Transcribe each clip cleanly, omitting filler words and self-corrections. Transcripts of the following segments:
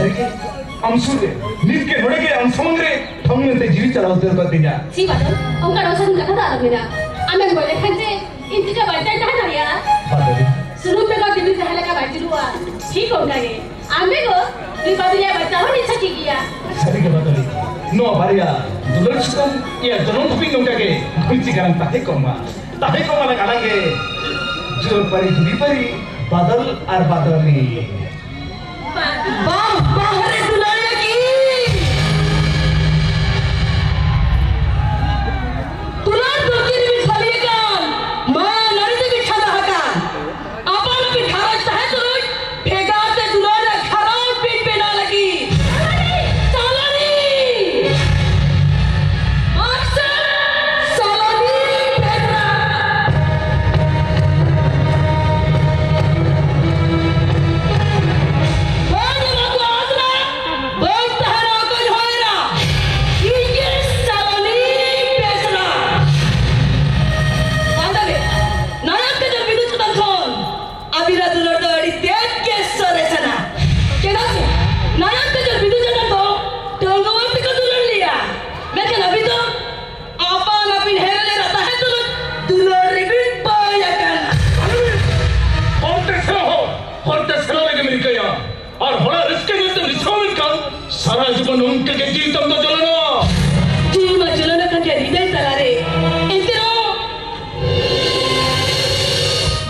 सरिगे अंशुरे नीत के घोड़े के अंशमंगरे ठंग में ते जीवी चलाओ तेरे को दिया सी बादल उनका रोशन जगह था मेरा आमें बोले खंजे इंतजा बैठा था ना यार बादल शुरू में का दिल्ली से हले का बैठ हुआ ठीक होगा ये आमें को दी बदलिया बच्चा हो नहीं सकी किया सरिगे बादल नो बारिया दुलर सुकम ये जनों थपी नोटा के कुछ करन ताहे कोमा लगा लगे जो परी दुनी परी बादल और बादली बाहर दुलारिया की दुलार दोती ने बिठालिए कान माया नारी से बिठाला हकान अपन बिठारा चाहे तो भेगाते दुलार खराब पीठ पे ना लगी सालानी अक्सर सालानी भेगना और बड़ा रिस्क है तो रिस्क का सारा जीवन उनके के जीवन तो चलना जीवन चलना का क्या हृदय चला रे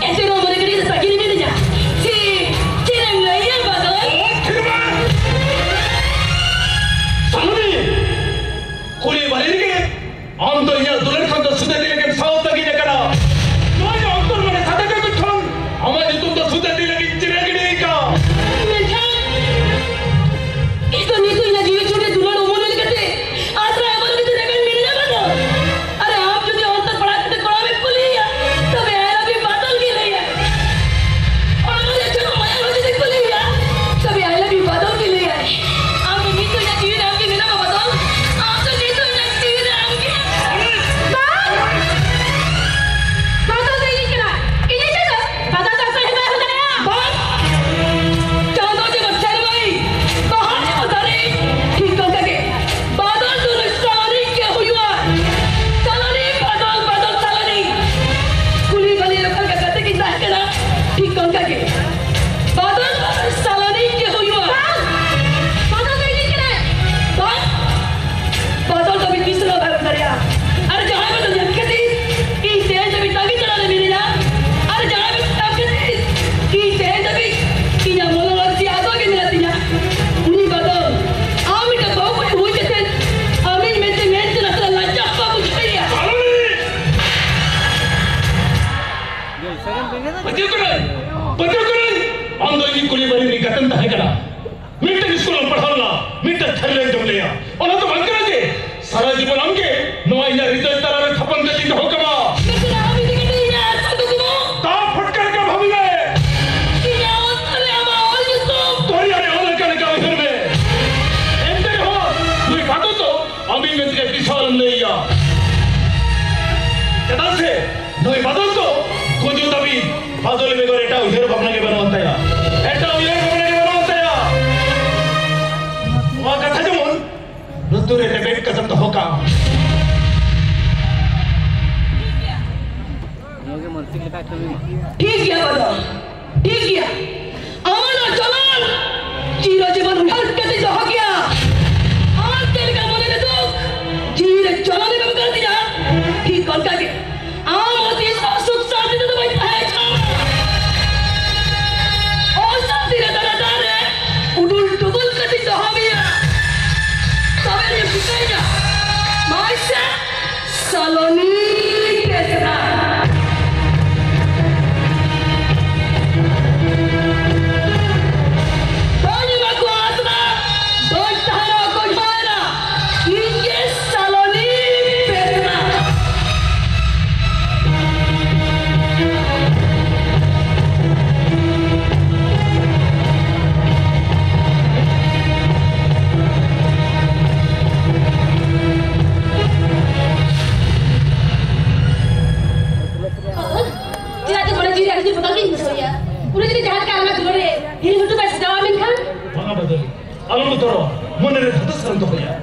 ऐसे रो मरे करी सकी नहीं मिल जा सी चिरंग लइया बादल सामने कोई बाहर के आम तो ये दुल्हन का तो सुधे दिले के साउथ तक ही जगह नोई अंतर में सादा के कुछ हमारे तुम तो सुधे दिले की चिरंग नहीं का इसको नहीं तो ये जीवन छोटे दुल्हन उमोने करते आश्रय बंद के जगह मिल जा बादल अरे आप जो भी और तक पढ़ा के कोड़ा में खुली है तब यार अभी बादल की नहीं है और मुझे जो माया होती थी खुली है तब यार अभी बादल की नहीं है आप नहीं तो ये जीवन आपकी बिना बादल आप तो नहीं तो ये जीवन आपकी बादल नहीं किया इन्हें तो बादल का सही बात हो गया बात चांदो जी बच्चे भाई बाहर से बता रहे ठीक कर के बादल तो सारी के हुआ सारी बादल सारी कुली वाली रखल के कहते कि जाके ना ठीक कर के बादल सारी के हुआ बादल नहीं किया बादल तो भी तीसरा बार करिया अरे जहां में तो जगती ई तेज भी तभी चला ले मेरी ना अरे जहां में तभी ई तेज भी कि ना मोला लगती आदो के मिलती ना उन्हीं बादल आमी का बहु कुछ हुई जैसे आमी में से नसला लज्जा का कुछ नहीं है बच्चे करे अंदर की कुली बड़ी नहीं गतन है करा मिनट स्कूल में पढ़ाना मिनट थरले जम लिया और तो बंद कर दे सारा जीवन हमके नोई या रिजल्ट तारा रे थपन के दिन होकमा मैं आमी दिखे नहीं है सब को ता फटकर के भाग गए कि ना अरे हम और जिसको तोरी अरे और करने का घर में एंटर हो तू काटो तो अभी में के दिशाल नहीं या कदा से नोई बदल तो कुछ तभी बादल में को एटा उधर अपना के बनवाता है एटा उधर अपना के बनवाता है वहां कथा जमन ऋतु रे बेट कसम तो होका ठीक है बादल ठीक है आना चलन जीरो जीवन हर कति जो हो गया आज तेरे का बोले तो जीरे चलाने में कर दिया ठीक कर के आम होती है सुख शांति तो बैठा है और शांति रहता है उडुल टुडुल कति जो हो गया तबे ये बिकाएगा माइसा सलोनी कैसा आम तोर मन रे धत सरंत होया